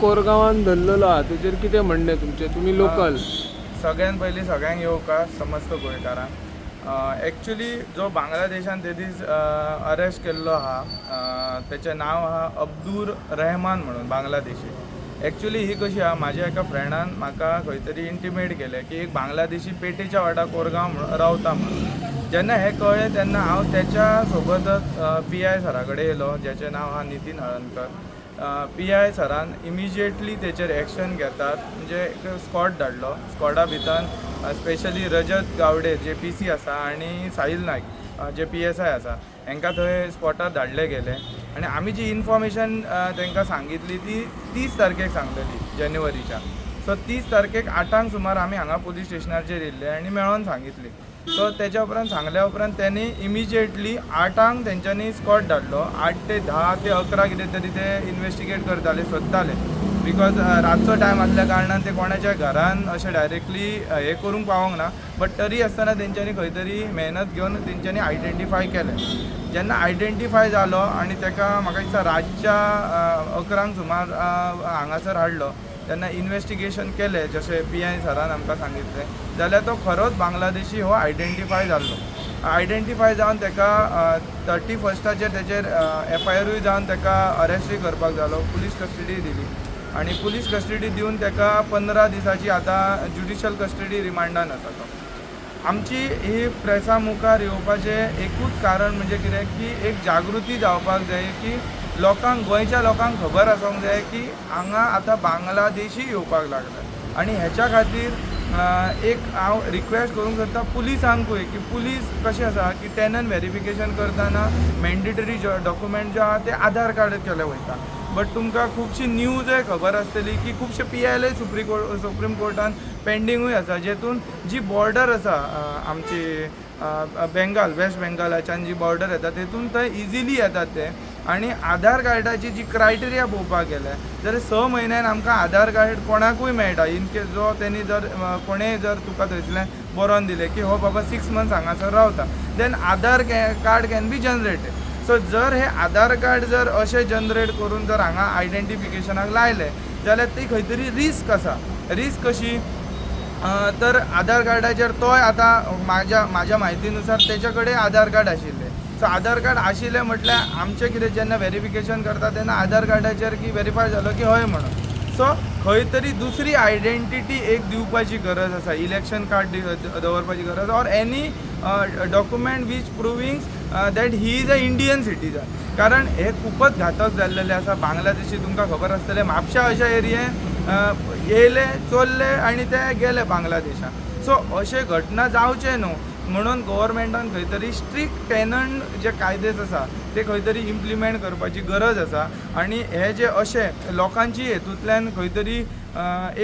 कोरगांवान धरलेलो हा तेजेर कितें म्हणणें तुमचें? तुमी लोकल. सगळ्यात पयलीं सगळ्यांक येवकार समस्त गोंयकारांक एक्चुली जो बांगलादेशान ते दीस अरेस्ट केल्लो आहा तेचें नांव आहा अब्दूर रहमान म्हणून बांगलादेशी. एक्चुली ही कशी आहा, म्हाज्या एका फ्रेंडान म्हाका खंय तरी इंटिमेट केलें की एक बांगलादेशी पेटेच्या वाड्या कोरगांव रावता म्हणून. जेन्ना हें कळ्ळें तेन्ना हांव तेच्या सोबतच PI सरा कडेन येयलो, जेचें नांव आहा नितीन हळर्णकर. PI सरान इमिजिएटली तेचेर एक्शन घेतात म्हणजे एक स्क्वॉड धाडलो. स्क्वॉडा भितर स्पेशली रजत गावडे जे PC आसा आनी साहिल नायक जे PSI आसा हांकां थंय स्पॉटार धाडले गेले आनी आमी जी इन्फॉर्मेशन तांकां सांगितली ती 30 तारखेक सांगलेली जानेवारीच्या. सो 30 तारखेक 8 सुमार आमी हांगा पुलीस स्टेशनाचेर येयल्ले आनी मेळोन सांगितली. सो तेच्या उपरांत सांगल्या उपरांत त्यांनी इमिजिएटली 8 तेंच्यांनी स्क्वॉड धाडलो. 8 ते 10 ते 11 कितें तरी ते इन्वेस्टिगेट करताले, सोदताले. बिकॉज रातचो टायम आसल्या कारणान ते कोणाच्या घरान अशें डायरेक्टली हे करूंक पावोंक ना. बट तरी आसतना तेंच्यांनी खंय तरी मेहनत घेवन तेंच्यांनी आयडेंटिफाय केलें. जेन्ना आयडेंटिफाय जालो आनी तेका म्हाका दिसता रातच्या 11 सुमार हांगासर हाडलो तेन्ना इन्वेस्टिगेशन केलें जशें PI सरान आमकां सांगितलें जाल्यार तो खरोच बांगलादेशी हो आयडेंटिफाय जाल्लो. आयडेंटिफाय जावन तेका 31स्टाचेर तेचेर FIRूय जावन तेका अरेस्टूय करपाक जालो, पुलीस कस्टडी दिली आनी पुलीस कस्टडी दिवन तेका 15 दिसाची आतां ज्युडिशियल कस्टडी रिमांडान आसा तो. आमची ही प्रेसा मुखार येवपाचें एकूच कारण म्हणजे कितें की एक जागृती जावपाक जाय की लोकांक, गोंयच्या लोकांक खबर आसूंक जाय की हांगा आतां बांगलादेशी येवपाक लागला आनी हेच्या खातीर एक हांव रिक्वेस्ट करूंक सोदता पुलिसांकूय की पुलीस कशें आसा की टेनंट व्हेरिफिकेशन करतना मॅन्डेटरी डॉक्युमेंट जे आहा ते आधार कार्ड केले वयता. बट तुमकां खुबशी न्यूजय खबर आसतली की खुबशे PILय सुप्रीम कोर्टान पेंडिंगूय आसा, जेतून जी बॉर्डर आसा आमची बेंगाल, वेस्ट बेंगालाच्यान जी बॉर्डर येता तेतून थंय इजिली येतात ते. आनी आधार कार्डाची जी क्रायटेरिया पळोवपाक गेले जाल्यार 6 म्हयन्यान आमकां आधार कार्ड कोणाकूय मेळटा. इन केस जो तेणी जर कोणेय जर तुका थंयसरल्यान बरोवन दिलें की हो बाबा 6 मंथ्स हांगासर रावता, then Aadhaar card can be generated. So जर हे आधार कार्ड जर अशें जनरेट करून जर हांगा आयडेंटिफिकेशनाक लायले जाल्यार ती खंय तरी रिस्क आसा. रिस्क कशी तर आधार कार्डाचेर तोय आतां म्हाज्या म्हायतीनुसार तेचे कडेन आधार कार्ड आशिल्लें. सो आधार कार्ड आशिल्लें म्हटल्यार आमचें कितें जेन्ना व्हेरिफिकेशन करता तेन्ना आधार कार्डाचेर की व्हेरीफाय जालो की हय म्हणून. सो खंय तरी दुसरी आयडेंटिटी एक दिवपाची गरज आसा, इलेक्शन कार्ड दवरपाची गरज or any document which proving that he is a Indian citizen. कारण हे खूपच घातक जाल्लेले आसा. बांगलादेशी तुमकां खबर आसतलें म्हापशा अशा एरियेन येयले, चोरले आनी ते गेले बांगलादेशान. सो अशे घटना जावचे न्हू म्हणून गव्हर्मेंटान खंय तरी स्ट्रिक्ट टेनंट जे कायदेस आसा ते खंय तरी इम्प्लिमेंट करपाची गरज आसा. आनी हे जे अशे लोकांची हेतूंतल्यान खंय तरी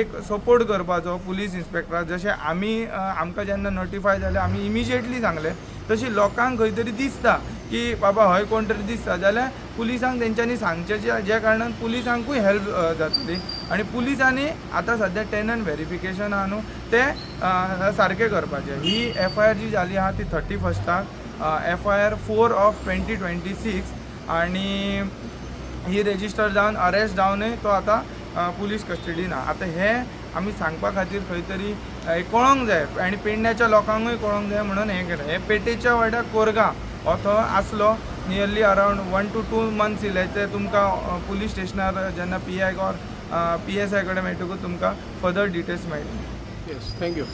एक सपोर्ट करपाचो पुलीस इन्स्पेक्टराक, जशें आमी आमकां जेन्ना नोटिफाय जालें आमी इमिजिएटली सांगलें, तशी लोकांक खंय तरी दिसता की बाबा हय कोण तरी दिसता जाल्यार पुलिसांक तेंच्यांनी सांगचें जे कारणान पुलिसांकूय हेल्प जातली. आनी पुलिसांनी आतां सद्या टेनंट व्हेरिफिकेशन आहा न्हू तें सारकें करपाचें. ही FIR जी जाली आहा ती 31स्टाक, FIR 4 ऑफ 2026 आनी ही रेजिस्टर जावन अरेस्ट जावनूय तो आतां पुलीस कस्टडीन आहा. आतां हें आमी सांगपा खातीर खंय तरी कळोंक जाय आनी पेडण्याच्या लोकांकूय कळोंक जाय म्हणून हें केलें. हे पेटेच्या वाड्यार कोरगांव हो थंय आसलो नियरली अरावंड 1 to 2 months इले. ते तुमकां पुलीस स्टेशनार जेन्ना PI ऑर PSI कडेन मेळटकूच तुमकां फर्दर डिटेल्स मेळटली. Yes, thank you.